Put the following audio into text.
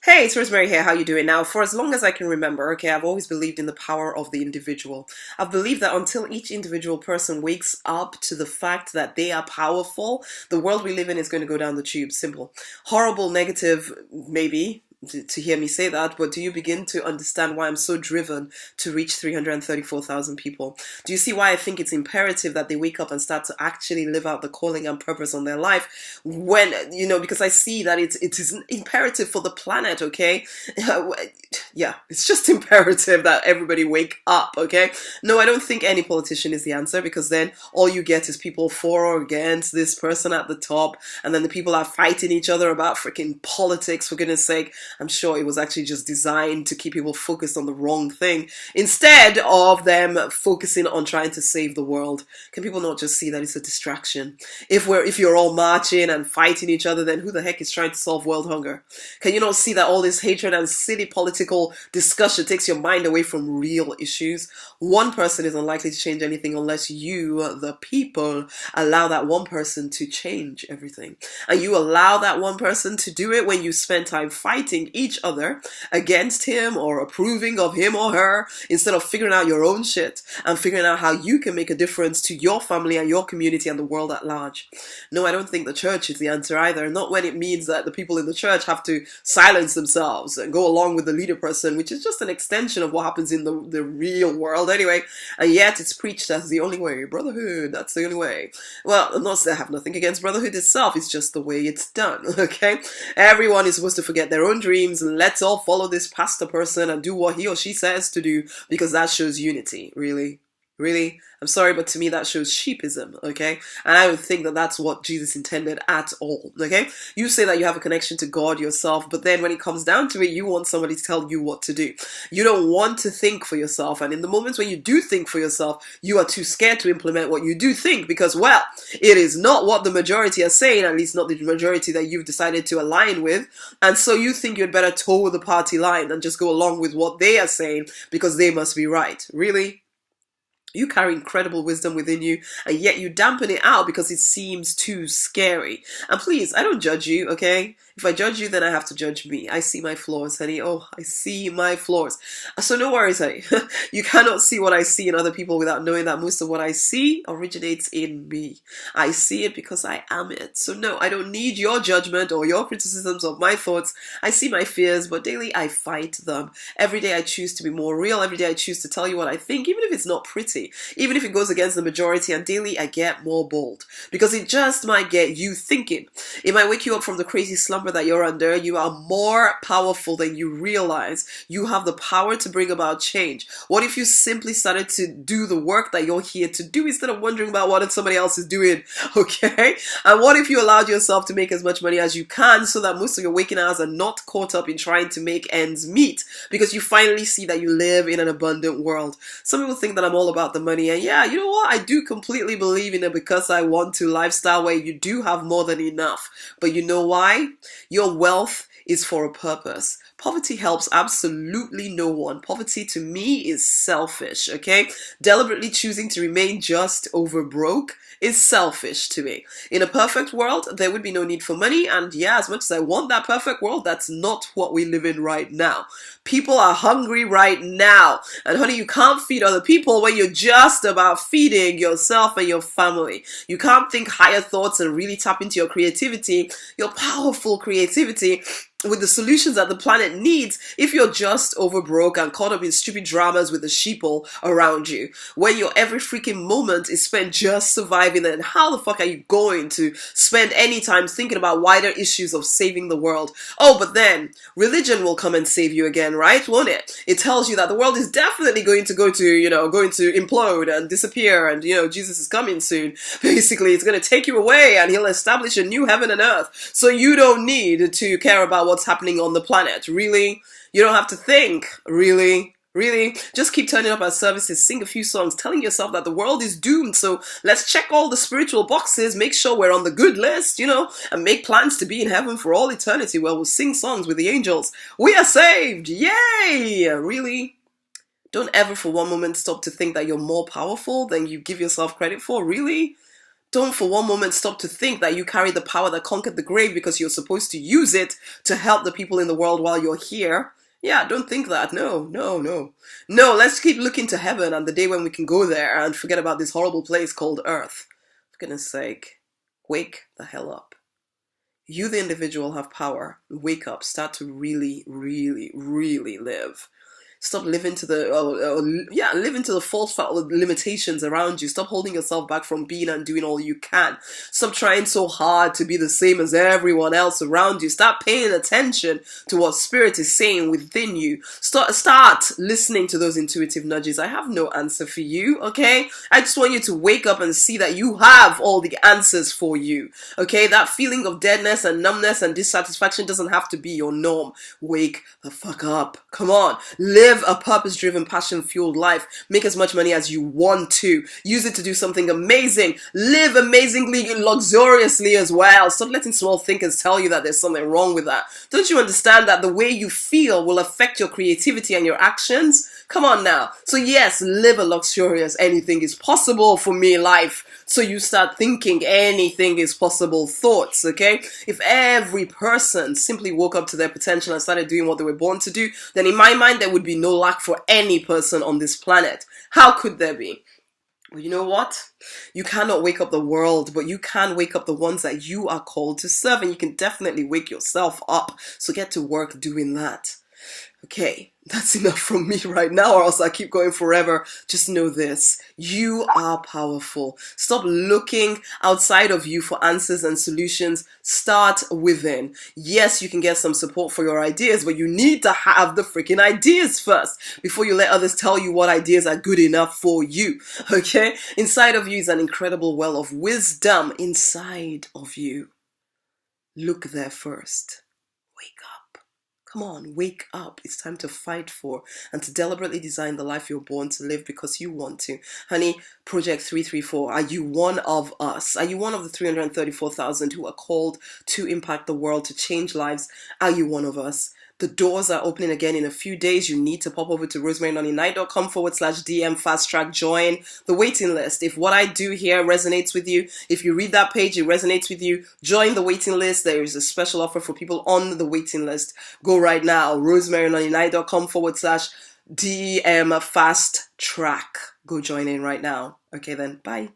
Hey, it's Rosemary here. How you doing? Now, for as long as I can remember, okay, I've always believed in the power of the individual. I've believed that until each individual person wakes up to the fact that they are powerful, the world we live in is going to go down the tube. Simple. Horrible, negative, maybe, to hear me say that, but do you begin to understand why I'm so driven to reach 334,000 people? Do you see why I think it's imperative that they wake up and start to actually live out the calling and purpose on their life? Because I see that it is imperative for the planet, okay? Yeah, it's just imperative that everybody wake up, okay? No, I don't think any politician is the answer, because then all you get is people for or against this person at the top, and then the people are fighting each other about freaking politics, for goodness sake. I'm sure it was actually just designed to keep people focused on the wrong thing instead of them focusing on trying to save the world. Can people not just see that it's a distraction? If you're all marching and fighting each other, then who the heck is trying to solve world hunger? Can you not see that all this hatred and silly political discussion takes your mind away from real issues? One person is unlikely to change anything unless you, the people, allow that one person to change everything. And you allow that one person to do it when you spend time fighting each other against him or approving of him or her, instead of figuring out your own shit and figuring out how you can make a difference to your family and your community and the world at large. No, I don't think the church is the answer either. Not when it means that the people in the church have to silence themselves and go along with the leader person, which is just an extension of what happens in the real world anyway. And yet it's preached as the only way. Brotherhood, that's the only way. Well, I'm not saying I have nothing against brotherhood itself. It's just the way it's done, okay? Everyone is supposed to forget their own dreams, and let's all follow this pastor person and do what he or she says to do, because that shows unity. Really? Really? I'm sorry, but to me that shows sheepism, okay? And I don't think that that's what Jesus intended at all, okay? You say that you have a connection to God yourself, but then when it comes down to it, you want somebody to tell you what to do. You don't want to think for yourself, and in the moments when you do think for yourself, you are too scared to implement what you do think, because, well, it is not what the majority are saying, at least not the majority that you've decided to align with, and so you think you'd better toe the party line and just go along with what they are saying because they must be right. Really? You carry incredible wisdom within you, and yet you dampen it out because it seems too scary. And please, I don't judge you, okay? If I judge you, then I have to judge me. I see my flaws, honey. Oh, I see my flaws. So no worries, honey. You cannot see what I see in other people without knowing that most of what I see originates in me. I see it because I am it. So no, I don't need your judgment or your criticisms of my thoughts. I see my fears, but daily I fight them. Every day I choose to be more real. Every day I choose to tell you what I think, even if it's not pretty. Even if it goes against the majority, and daily I get more bold, because it just might get you thinking. It might wake you up from the crazy slumber that you're under. You are more powerful than you realize. You have the power to bring about change. What if you simply started to do the work that you're here to do instead of wondering about what somebody else is doing, okay? And what if you allowed yourself to make as much money as you can, so that most of your waking hours are not caught up in trying to make ends meet, because you finally see that you live in an abundant world. Some people think that I'm all about the money, and yeah, you know what? I do completely believe in it because I want to lifestyle where you do have more than enough. But you know why? Your wealth is for a purpose. Poverty helps absolutely no one. Poverty to me is selfish, okay? Deliberately choosing to remain just over broke is selfish to me. In a perfect world, there would be no need for money, and yeah, as much as I want that perfect world, that's not what we live in right now. People are hungry right now, and honey, you can't feed other people when you're just about feeding yourself and your family. You can't think higher thoughts and really tap into your creativity, your powerful creativity, with the solutions that the planet needs, if you're just over broke and caught up in stupid dramas with the sheeple around you. When your every freaking moment is spent just surviving, then how the fuck are you going to spend any time thinking about wider issues of saving the world? Oh, but then religion will come and save you again, right? Won't it? It tells you that the world is definitely going to implode and disappear, and Jesus is coming soon. Basically, it's going to take you away and he'll establish a new heaven and earth. So you don't need to care about what's happening on the planet. Really? You don't have to think. Really? Really? Just keep turning up at services, sing a few songs, telling yourself that the world is doomed, so let's check all the spiritual boxes, make sure we're on the good list, and make plans to be in heaven for all eternity, where we'll sing songs with the angels. We are saved! Yay! Really? Don't ever for one moment stop to think that you're more powerful than you give yourself credit for. Really? Don't for one moment stop to think that you carry the power that conquered the grave because you're supposed to use it to help the people in the world while you're here. Yeah, don't think that. No, no, no. No, let's keep looking to heaven and the day when we can go there and forget about this horrible place called Earth. For goodness sake, wake the hell up. You, the individual, have power. Wake up. Start to really, really, really live. Stop living to the live into the false limitations around you. Stop holding yourself back from being and doing all you can. Stop trying so hard to be the same as everyone else around you. Start paying attention to what spirit is saying within you. Start listening to those intuitive nudges. I have no answer for you, okay? I just want you to wake up and see that you have all the answers for you, okay? That feeling of deadness and numbness and dissatisfaction doesn't have to be your norm. Wake the fuck up. Come on. Live a purpose-driven, passion-fueled life. Make as much money as you want to. Use it to do something amazing. Live amazingly, luxuriously as well. Stop letting small thinkers tell you that there's something wrong with that. Don't you understand that the way you feel will affect your creativity and your actions? Come on now. So yes, live a luxurious, anything is possible for me life. So you start thinking anything is possible thoughts, okay? If every person simply woke up to their potential and started doing what they were born to do, then in my mind, there would be no lack for any person on this planet. How could there be? Well, you know what? You cannot wake up the world, but you can wake up the ones that you are called to serve, and you can definitely wake yourself up. So get to work doing that. Okay, that's enough from me right now, or else I keep going forever. Just know this. You are powerful. Stop looking outside of you for answers and solutions. Start within. Yes, you can get some support for your ideas, but you need to have the freaking ideas first before you let others tell you what ideas are good enough for you. Okay? Inside of you is an incredible well of wisdom inside of you. Look there first. Wake up. Come on, wake up. It's time to fight for and to deliberately design the life you're born to live because you want to. Honey, Project 334, are you one of us? Are you one of the 334,000 who are called to impact the world, to change lives? Are you one of us? The doors are opening again in a few days. You need to pop over to rosemarynonnynight.com/DM fast track join the waiting list. If what I do here resonates with you, if you read that page, it resonates with you, join the waiting list. There is a special offer for people on the waiting list. Go right now, rosemarynonnynight.com/DM fast track. Go join in right now. Okay then, bye.